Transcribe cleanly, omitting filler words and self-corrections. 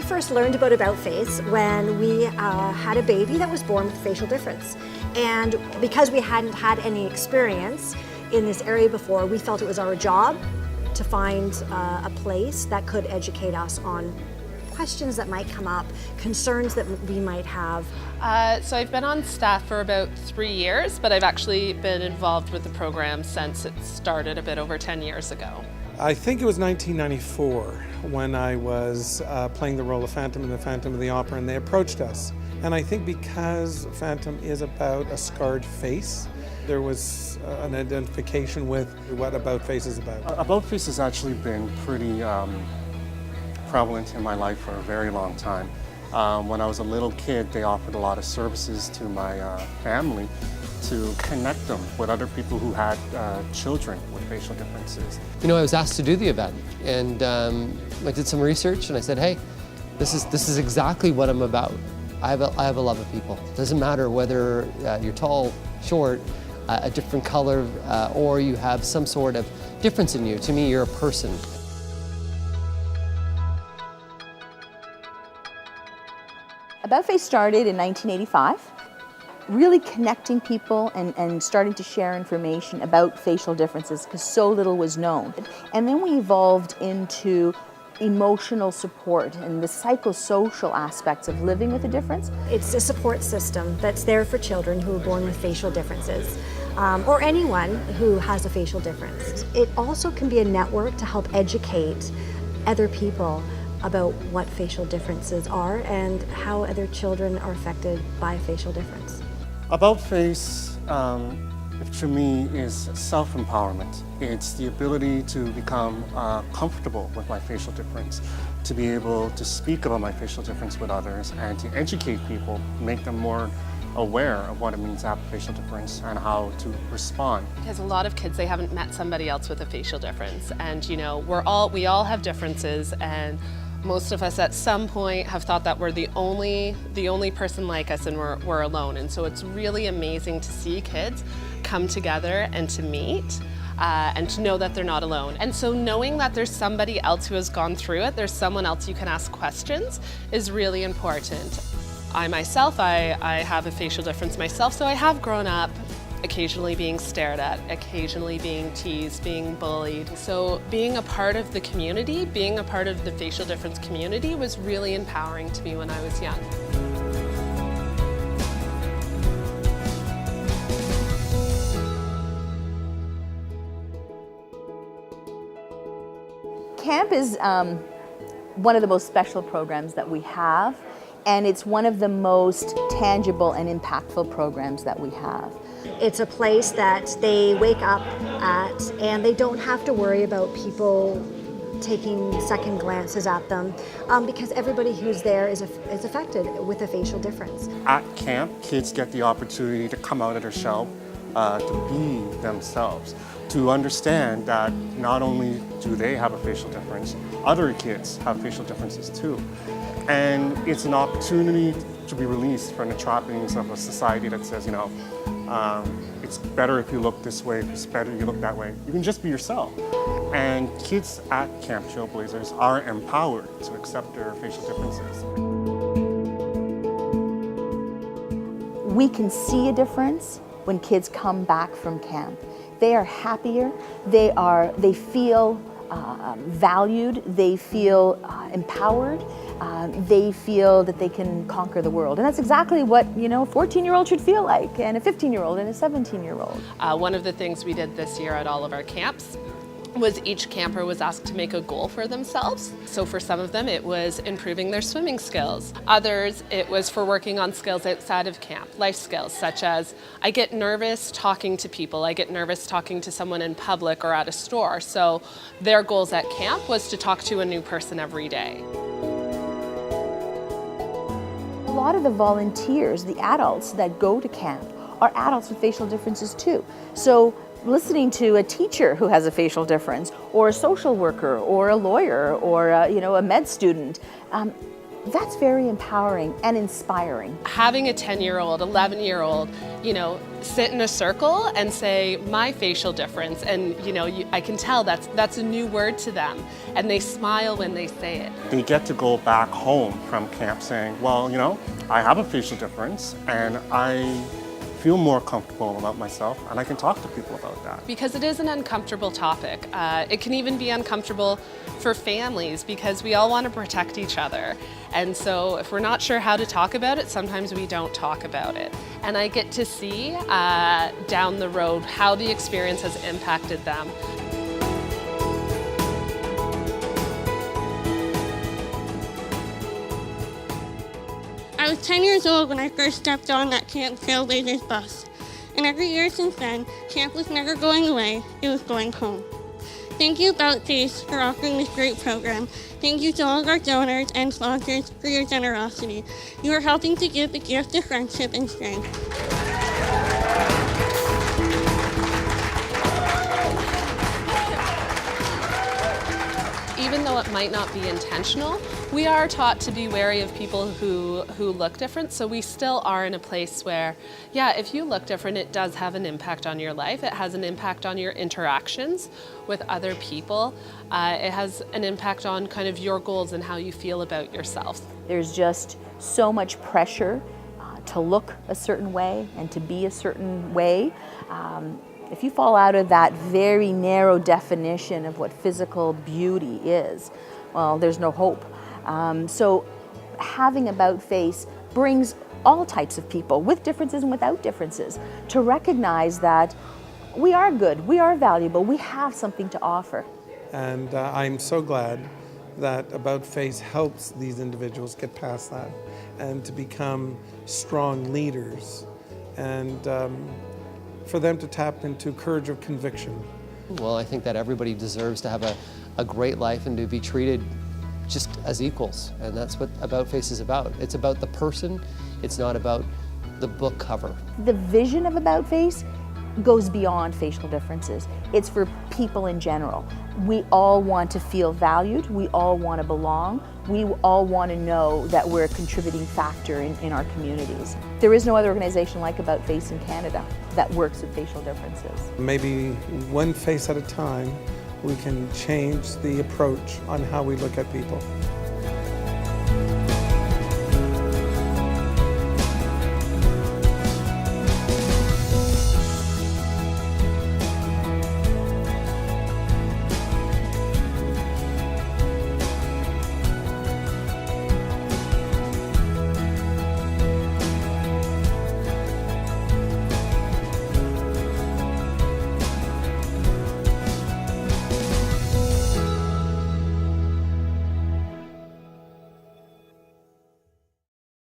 first learned about AboutFace when we had a baby that was born with facial difference. And because we hadn't had any experience in this area before, we felt it was our job to find a place that could educate us on questions that might come up, concerns that we might have. So I've been on staff for about 3 years, but I've actually been involved with the program since it started a bit over 10 years ago. I think it was 1994 when I was playing the role of Phantom in the Phantom of the Opera, and they approached us. And I think because Phantom is about a scarred face, there was an identification with what AboutFace is about. AboutFace has actually been pretty prevalent in my life for a very long time. When I was a little kid, they offered a lot of services to my family to connect them with other people who had children with facial differences. You know, I was asked to do the event, and I did some research, and I said, hey, this is exactly what I'm about. I have a love of people. It doesn't matter whether you're tall, short, a different color, or you have some sort of difference in you. To me, you're a person. AboutFace started in 1985, really connecting people and starting to share information about facial differences because so little was known. And then we evolved into emotional support and the psychosocial aspects of living with a difference. It's a support system that's there for children who are born with facial differences, or anyone who has a facial difference. It also can be a network to help educate other people about what facial differences are and how other children are affected by facial difference. AboutFace, to me, is self-empowerment. It's the ability to become comfortable with my facial difference, to be able to speak about my facial difference with others, and to educate people, make them more aware of what it means to have a facial difference and how to respond. Because a lot of kids, they haven't met somebody else with a facial difference, and you know, we all have differences, and most of us at some point have thought that we're the only person like us and we're alone. And so it's really amazing to see kids come together and to meet and to know that they're not alone. And so knowing that there's somebody else who has gone through it, there's someone else you can ask questions, is really important. I myself, I have a facial difference myself, so I have grown up occasionally being stared at, occasionally being teased, being bullied. So being a part of the community, being a part of the facial difference community was really empowering to me when I was young. Camp is one of the most special programs that we have, and it's one of the most tangible and impactful programs that we have. It's a place that they wake up at and they don't have to worry about people taking second glances at them because everybody who's there is affected with a facial difference. At camp, kids get the opportunity to come out of their shell, to be themselves, to understand that not only do they have a facial difference, other kids have facial differences too. And it's an opportunity to be released from the trappings of a society that says, you know, it's better if you look this way, it's better if you look that way. You can just be yourself. And kids at Camp Trailblazers are empowered to accept their facial differences. We can see a difference when kids come back from camp. They are happier, they feel valued, they feel empowered, they feel that they can conquer the world. And that's exactly what, you know, a 14-year-old should feel like, and a 15-year-old and a 17-year-old. One of the things we did this year at all of our camps was each camper was asked to make a goal for themselves. So for some of them, it was improving their swimming skills. Others, it was for working on skills outside of camp, life skills, such as I get nervous talking to people, I get nervous talking to someone in public or at a store. So their goals at camp was to talk to a new person every day. A lot of the volunteers, the adults that go to camp, are adults with facial differences too. So listening to a teacher who has a facial difference, or a social worker, or a lawyer, or a med student, That's very empowering and inspiring. Having a 10-year-old, 11-year-old, sit in a circle and say my facial difference, and I can tell that's a new word to them, and they smile when they say it. They get to go back home from camp saying, well, I have a facial difference and I feel more comfortable about myself, and I can talk to people about that. Because it is an uncomfortable topic. It can even be uncomfortable for families because we all want to protect each other. And so if we're not sure how to talk about it, sometimes we don't talk about it. And I get to see down the road how the experience has impacted them. I was 10 years old when I first stepped on that Camp Trailblazers bus. And every year since then, camp was never going away, it was going home. Thank you, AboutFace, for offering this great program. Thank you to all of our donors and sponsors for your generosity. You are helping to give the gift of friendship and strength. Even though it might not be intentional, we are taught to be wary of people who look different, so we still are in a place where, if you look different, it does have an impact on your life. It has an impact on your interactions with other people. It has an impact on kind of your goals and how you feel about yourself. There's just so much pressure to look a certain way and to be a certain way. If you fall out of that very narrow definition of what physical beauty is, well, there's no hope. So having AboutFace brings all types of people, with differences and without differences, to recognize that we are good, we are valuable, we have something to offer. And I'm so glad that AboutFace helps these individuals get past that and to become strong leaders, and for them to tap into courage of conviction. Well, I think that everybody deserves to have a great life and to be treated just as equals, and that's what AboutFace is about. It's about the person, it's not about the book cover. The vision of AboutFace goes beyond facial differences. It's for people in general. We all want to feel valued, we all want to belong, we all want to know that we're a contributing factor in our communities. There is no other organization like AboutFace in Canada that works with facial differences. Maybe one face at a time, we can change the approach on how we look at people.